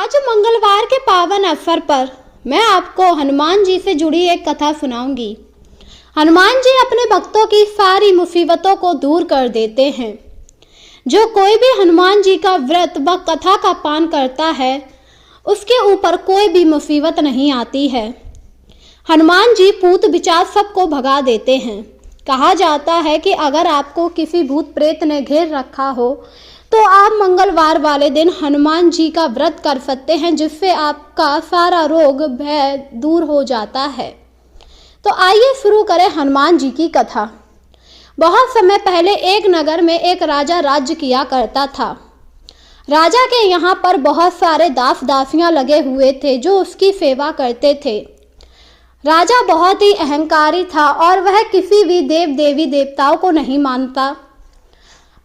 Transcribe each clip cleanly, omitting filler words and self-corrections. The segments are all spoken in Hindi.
आज मंगलवार के पावन अवसर पर मैं आपको हनुमान जी से जुड़ी एक कथा सुनाऊंगी। हनुमान जी अपने भक्तों की सारी मुसीबतों को दूर कर देते हैं। जो कोई भी हनुमान जी का व्रत व कथा का पान करता है उसके ऊपर कोई भी मुसीबत नहीं आती है। हनुमान जी भूत पिशाच सबको भगा देते हैं। कहा जाता है कि अगर आपको किसी भूत प्रेत ने घेर रखा हो तो आप मंगलवार वाले दिन हनुमान जी का व्रत कर सकते हैं, जिससे आपका सारा रोग भय दूर हो जाता है। तो आइए शुरू करें हनुमान जी की कथा। बहुत समय पहले एक नगर में एक राजा राज्य किया करता था। राजा के यहाँ पर बहुत सारे दास दासियाँ लगे हुए थे जो उसकी सेवा करते थे। राजा बहुत ही अहंकारी था और वह किसी भी देव देवी देवताओं को नहीं मानता।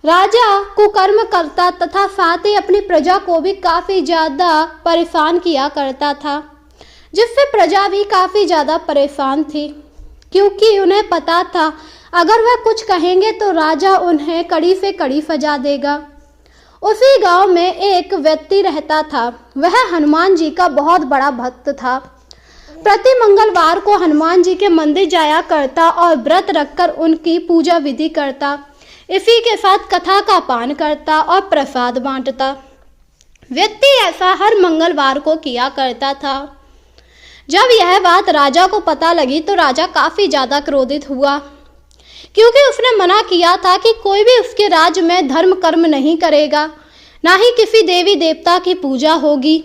राजा कुकर्म करता तथा साथ ही अपनी प्रजा को भी काफ़ी ज़्यादा परेशान किया करता था, जिससे प्रजा भी काफ़ी ज़्यादा परेशान थी, क्योंकि उन्हें पता था अगर वह कुछ कहेंगे तो राजा उन्हें कड़ी से कड़ी सजा देगा। उसी गांव में एक व्यक्ति रहता था। वह हनुमान जी का बहुत बड़ा भक्त था। प्रति मंगलवार को हनुमान जी के मंदिर जाया करता और व्रत रखकर उनकी पूजा विधि करता। इसी के साथ कथा का पान करता और प्रसाद बांटता। व्यक्ति ऐसा हर मंगलवार को किया करता था। जब यह बात राजा को पता लगी तो राजा काफ़ी ज़्यादा क्रोधित हुआ, क्योंकि उसने मना किया था कि कोई भी उसके राज्य में धर्म कर्म नहीं करेगा, ना ही किसी देवी देवता की पूजा होगी।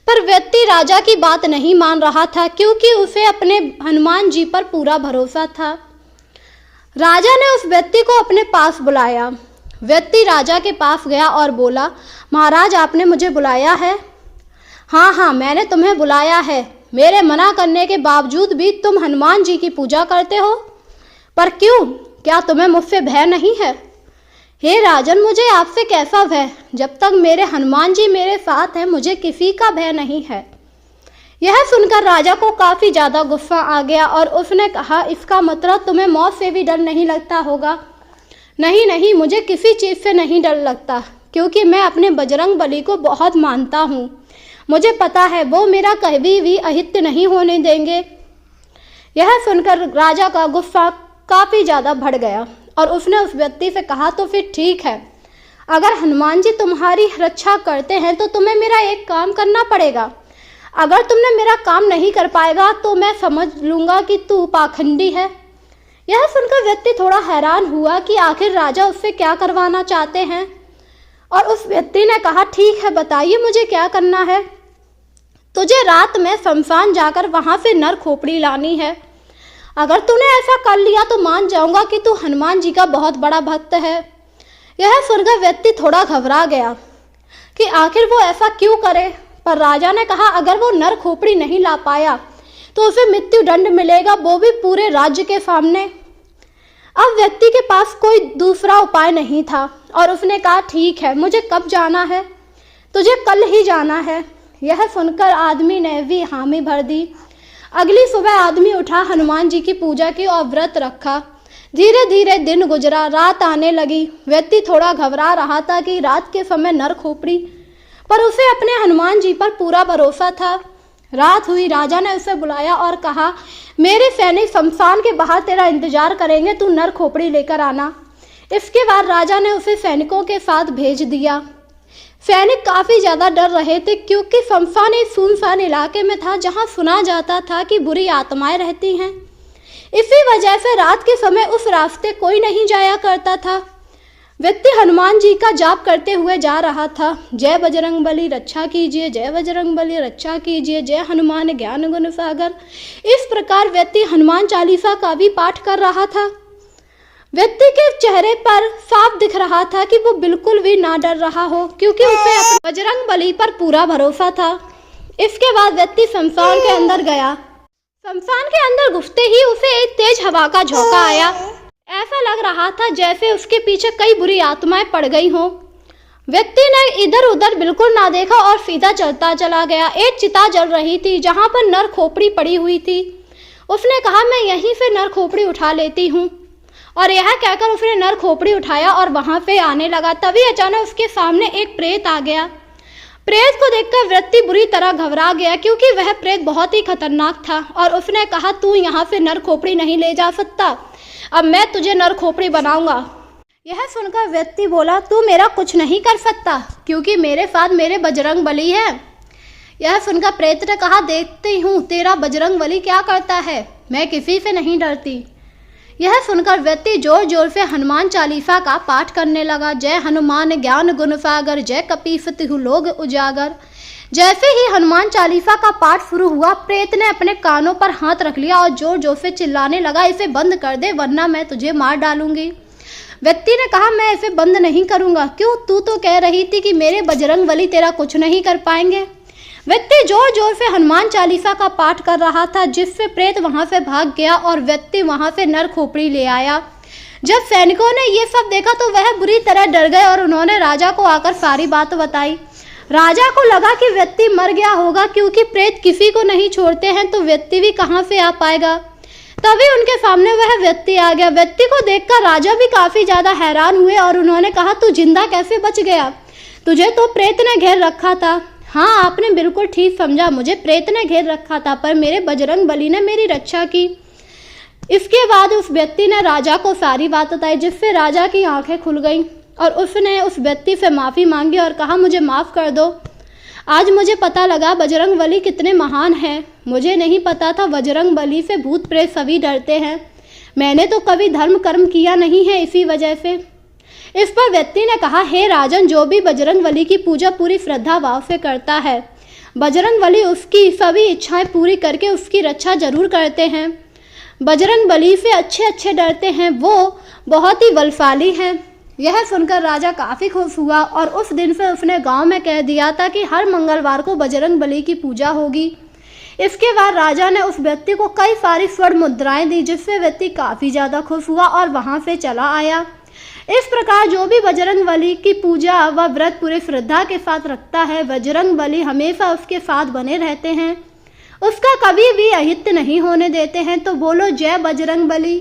पर व्यक्ति राजा की बात नहीं मान रहा था, क्योंकि उसे अपने हनुमान जी पर पूरा भरोसा था। राजा ने उस व्यक्ति को अपने पास बुलाया। व्यक्ति राजा के पास गया और बोला, महाराज आपने मुझे बुलाया है? हाँ, मैंने तुम्हें बुलाया है। मेरे मना करने के बावजूद भी तुम हनुमान जी की पूजा करते हो, पर क्यों? क्या तुम्हें मुझसे भय नहीं है? हे राजन, मुझे आपसे कैसा भय? जब तक मेरे हनुमान जी मेरे साथ हैं मुझे किसी का भय नहीं है। यह सुनकर राजा को काफ़ी ज़्यादा गुस्सा आ गया और उसने कहा, इसका मतलब तुम्हें मौत से भी डर नहीं लगता होगा? नहीं, मुझे किसी चीज़ से नहीं डर लगता, क्योंकि मैं अपने बजरंग बली को बहुत मानता हूँ। मुझे पता है वो मेरा कभी भी अहित नहीं होने देंगे। यह सुनकर राजा का गुस्सा काफ़ी ज़्यादा बढ़ गया और उसने उस व्यक्ति से कहा, तो फिर ठीक है, अगर हनुमान जी तुम्हारी रक्षा करते हैं तो तुम्हें मेरा एक काम करना पड़ेगा। अगर तुमने मेरा काम नहीं कर पाएगा तो मैं समझ लूँगा कि तू पाखंडी है। यह सुनकर व्यक्ति थोड़ा हैरान हुआ कि आखिर राजा उससे क्या करवाना चाहते हैं, और उस व्यक्ति ने कहा, ठीक है, बताइए मुझे क्या करना है? तुझे रात में शमशान जाकर वहाँ से नर खोपड़ी लानी है। अगर तूने ऐसा कर लिया तो मान जाऊँगा कि तू हनुमान जी का बहुत बड़ा भक्त है। यह सुनकर व्यक्ति थोड़ा घबरा गया कि आखिर वो ऐसा क्यों करे। पर राजा ने कहा, अगर वो नर खोपड़ी नहीं ला पाया तो उसे मृत्यु दंड मिलेगा, वो भी पूरे राज्य के सामने। अब व्यक्ति के पास कोई दूसरा उपाय नहीं था और उसने कहा, ठीक है, मुझे कब जाना है? तुझे कल ही जाना है। यह सुनकर आदमी ने भी हामी भर दी। अगली सुबह आदमी उठा, हनुमान जी की पूजा की और व्रत रखा। धीरे धीरे दिन गुजरा, रात आने लगी। व्यक्ति थोड़ा घबरा रहा था कि रात के समय नर खोपड़ी, पर उसे अपने हनुमान जी पर पूरा भरोसा था। रात हुई, राजा ने उसे बुलाया और कहा, मेरे सैनिक शमशान के बाहर तेरा इंतजार करेंगे, तू नर खोपड़ी लेकर आना। इसके बाद राजा ने उसे सैनिकों के साथ भेज दिया। सैनिक काफ़ी ज़्यादा डर रहे थे, क्योंकि शमशान एक सुनसान इलाके में था जहां सुना जाता था कि बुरी आत्माएं रहती हैं। इसी वजह से रात के समय उस रास्ते कोई नहीं जाया करता था। व्यक्ति हनुमान जी का जाप करते हुए जा रहा था। जय बजरंग बली रक्षा कीजिए, जय बजरंग बली रक्षा कीजिए, जय हनुमान ज्ञान गुण सागर। इस प्रकार व्यक्ति हनुमान चालीसा का भी पाठ कर रहा था। व्यक्ति के चेहरे पर साफ दिख रहा था कि वो बिल्कुल भी ना डर रहा हो, क्योंकि उसे अपने बजरंग बली पर पूरा भरोसा था। इसके बाद व्यक्ति शमशान के अंदर गया। शमशान के अंदर घुसते ही उसे एक तेज हवा का झोंका आया। ऐसा लग रहा था जैसे उसके पीछे कई बुरी आत्माएं पड़ गई हों। व्यक्ति ने इधर उधर बिल्कुल ना देखा और सीधा चलता चला गया। एक चिता जल रही थी जहां पर नर खोपड़ी पड़ी हुई थी। उसने कहा, मैं यहीं से नर खोपड़ी उठा लेती हूँ, और यह कहकर उसने नर खोपड़ी उठाया और वहां पे आने लगा। तभी अचानक उसके सामने एक प्रेत आ गया। प्रेत को देखकर व्यक्ति बुरी तरह घबरा गया क्योंकि वह प्रेत बहुत ही खतरनाक था और उसने कहा, तू यहाँ से नर खोपड़ी नहीं ले जा सकता, अब मैं तुझे नर खोपड़ी बनाऊंगा। यह सुनकर व्यक्ति बोला, तू मेरा कुछ नहीं कर सकता क्योंकि मेरे साथ मेरे बजरंग बली है। यह सुनकर प्रेत ने कहा, देखती हूँ तेरा बजरंग बली क्या करता है, मैं किसी से नहीं डरती। यह सुनकर व्यक्ति जोर जोर से हनुमान चालीसा का पाठ करने लगा। जय हनुमान ज्ञान गुण सागर, जय कपीस तिहु लोग उजागर। जैसे ही हनुमान चालीसा का पाठ शुरू हुआ, प्रेत ने अपने कानों पर हाथ रख लिया और जोर जोर से चिल्लाने लगा, इसे बंद कर दे वरना मैं तुझे मार डालूंगी। व्यक्ति ने कहा, मैं इसे बंद नहीं करूंगा। क्यों? तू तो कह रही थी कि मेरे बजरंग बली तेरा कुछ नहीं कर पाएंगे। व्यक्ति जोर जोर से हनुमान चालीसा का पाठ कर रहा था, जिससे प्रेत वहां से भाग गया और व्यक्ति वहां से नर खोपड़ी ले आया। जब सैनिकों ने ये सब देखा तो वह बुरी तरह डर गए और उन्होंने राजा को आकर सारी बात बताई। राजा को लगा कि व्यक्ति मर गया होगा, क्योंकि प्रेत किसी को नहीं छोड़ते हैं तो व्यक्ति भी कहाँ से आ पाएगा। तभी उनके सामने वह व्यक्ति आ गया। व्यक्ति को देखकर राजा भी काफी ज्यादा हैरान हुए और उन्होंने कहा, तू जिंदा कैसे बच गया? तुझे तो प्रेत ने घेर रखा था। हाँ, आपने बिल्कुल ठीक समझा, मुझे प्रेत ने घेर रखा था, पर मेरे बजरंग बली ने मेरी रक्षा की। इसके बाद उस व्यक्ति ने राजा को सारी बात बताई, जिससे राजा की आंखें खुल गईं और उसने उस व्यक्ति से माफ़ी मांगी और कहा, मुझे माफ़ कर दो। आज मुझे पता लगा बजरंग बली कितने महान हैं। मुझे नहीं पता था बजरंग बली से भूत प्रेत सभी डरते हैं। मैंने तो कभी धर्म कर्म किया नहीं है इसी वजह से। इस पर व्यक्ति ने कहा, हे राजन, जो भी बजरंग बली की पूजा पूरी श्रद्धा भाव से करता है, बजरंग बली उसकी सभी इच्छाएं पूरी करके उसकी रक्षा जरूर करते हैं। बजरंग बली से अच्छे अच्छे डरते हैं, वो बहुत ही बलशाली हैं। यह सुनकर राजा काफ़ी खुश हुआ और उस दिन से उसने गांव में कह दिया था कि हर मंगलवार को बजरंग बली की पूजा होगी। इसके बाद राजा ने उस व्यक्ति को कई सारी स्वर्ण मुद्राएं दी, जिससे व्यक्ति काफ़ी ज़्यादा खुश हुआ और वहाँ से चला आया। इस प्रकार जो भी बजरंग बली की पूजा व व्रत पूरे श्रद्धा के साथ रखता है, बजरंग बली हमेशा उसके साथ बने रहते हैं, उसका कभी भी अहित नहीं होने देते हैं। तो बोलो जय बजरंग बली।